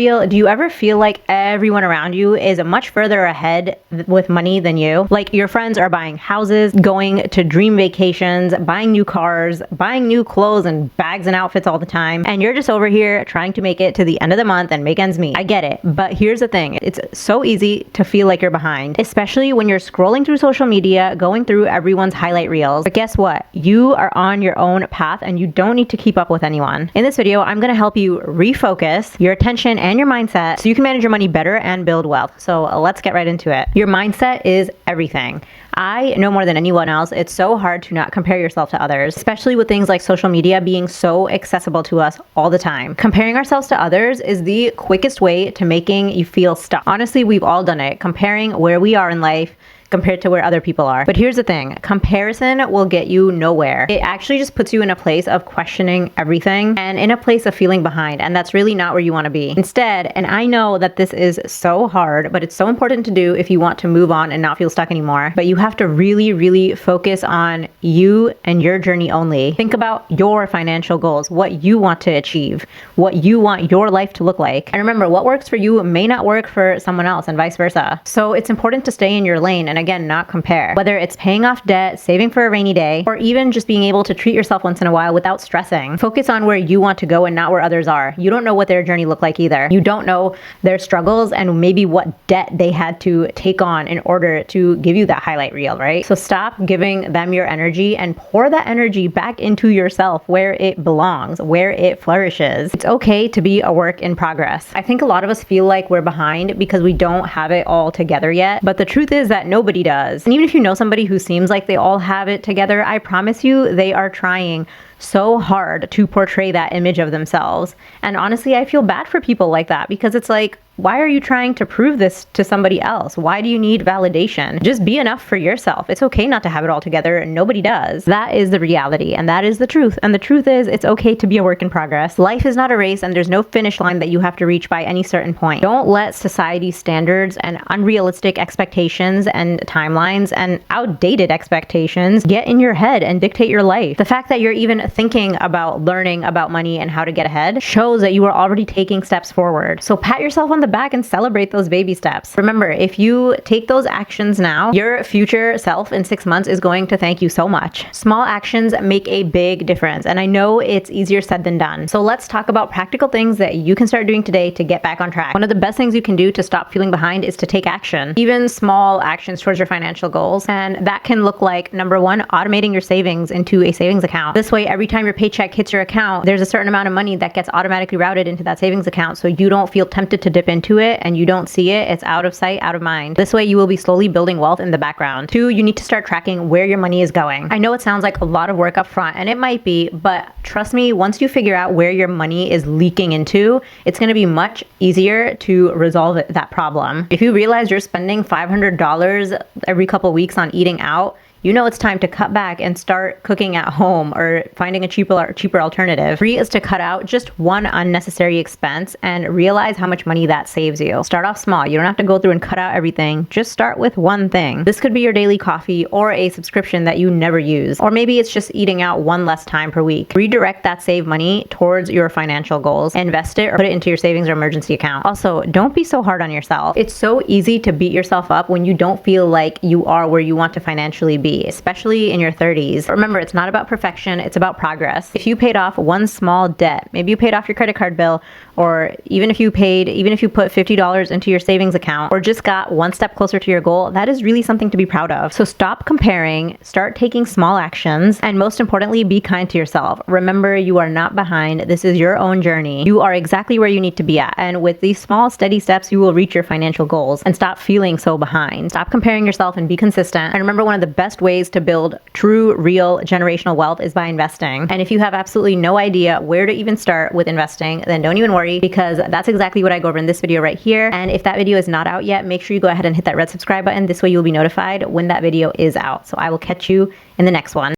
real, do you ever feel like everyone around you is much further ahead with money than you? Like your friends are buying houses, going to dream vacations, buying new cars, buying new clothes and bags and outfits all the time, and you're just over here trying to make it to the end of the month and make ends meet. I get it, but here's the thing. It's so easy to feel like you're behind, especially when you're scrolling through social media, going through everyone's highlight reels. But guess what? You are on your own path and you don't need to keep up with anyone. In this video, I'm going to help you refocus your attention and your mindset so you can manage your money better and build wealth. So let's get right into it. Your mindset is everything. I know more than anyone else, it's so hard to not compare yourself to others, especially with things like social media being so accessible to us all the time. Comparing ourselves to others is the quickest way to making you feel stuck. Honestly, we've all done it, comparing where we are in life compared to where other people are. But here's the thing, comparison will get you nowhere. It actually just puts you in a place of questioning everything and in a place of feeling behind, and that's really not where you want to be. Instead, and I know that this is so hard, but it's so important to do if you want to move on and not feel stuck anymore, but you have to really focus on you and your journey only. Think about your financial goals, what you want to achieve, what you want your life to look like. And remember, what works for you may not work for someone else and vice versa. So it's important to stay in your lane and again, not compare. Whether it's paying off debt, saving for a rainy day, or even just being able to treat yourself once in a while without stressing. Focus on where you want to go and not where others are. You don't know what their journey looked like either. You don't know their struggles and maybe what debt they had to take on in order to give you that highlight reel, right? So stop giving them your energy and pour that energy back into yourself where it belongs, where it flourishes. It's okay to be a work in progress. I think a lot of us feel like we're behind because we don't have it all together yet, but the truth is that nobody does. And even if you know somebody who seems like they all have it together, I promise you they are trying so hard to portray that image of themselves. And honestly, I feel bad for people like that because it's like, why are you trying to prove this to somebody else? Why do you need validation? Just be enough for yourself. It's okay not to have it all together. Nobody does. That is the reality and that is the truth. And the truth is it's okay to be a work in progress. Life is not a race and there's no finish line that you have to reach by any certain point. Don't let society's standards and unrealistic expectations and timelines and outdated expectations get in your head and dictate your life. The fact that you're even thinking about learning about money and how to get ahead shows that you are already taking steps forward. So pat yourself on the back and celebrate those baby steps. Remember, if you take those actions now, your future self in 6 months is going to thank you so much. Small actions make a big difference, and I know it's easier said than done. So let's talk about practical things that you can start doing today to get back on track. One of the best things you can do to stop feeling behind is to take action, even small actions towards your financial goals. And that can look like, number one, automating your savings into a savings account. This way, every time your paycheck hits your account, there's a certain amount of money that gets automatically routed into that savings account, so you don't feel tempted to dip into it and you don't see it. It's out of sight, out of mind. This way you will be slowly building wealth in the background. 2, you need to start tracking where your money is going. I know it sounds like a lot of work up front, and it might be, but trust me, once you figure out where your money is leaking into, it's going to be much easier to resolve that problem. If you realize you're spending $500 every couple weeks on eating out, you know it's time to cut back and start cooking at home or finding a cheaper alternative. 3 is to cut out just one unnecessary expense and realize how much money that saves you. Start off small. You don't have to go through and cut out everything. Just start with one thing. This could be your daily coffee or a subscription that you never use. Or maybe it's just eating out one less time per week. Redirect that saved money towards your financial goals. Invest it or put it into your savings or emergency account. Also, don't be so hard on yourself. It's so easy to beat yourself up when you don't feel like you are where you want to financially be, especially in your 30s. Remember, it's not about perfection, it's about progress. If you paid off one small debt, maybe you paid off your credit card bill, or even if you put $50 into your savings account, or just got one step closer to your goal, that is really something to be proud of. So stop comparing, start taking small actions, and most importantly, be kind to yourself. Remember, you are not behind. This is your own journey. You are exactly where you need to be at. And with these small, steady steps, you will reach your financial goals and stop feeling so behind. Stop comparing yourself and be consistent. And remember, one of the best ways to build true, real generational wealth is by investing. And if you have absolutely no idea where to even start with investing, then don't even worry, because that's exactly what I go over in this video right here. And if that video is not out yet, make sure you go ahead and hit that red subscribe button. This way you'll be notified when that video is out. So I will catch you in the next one.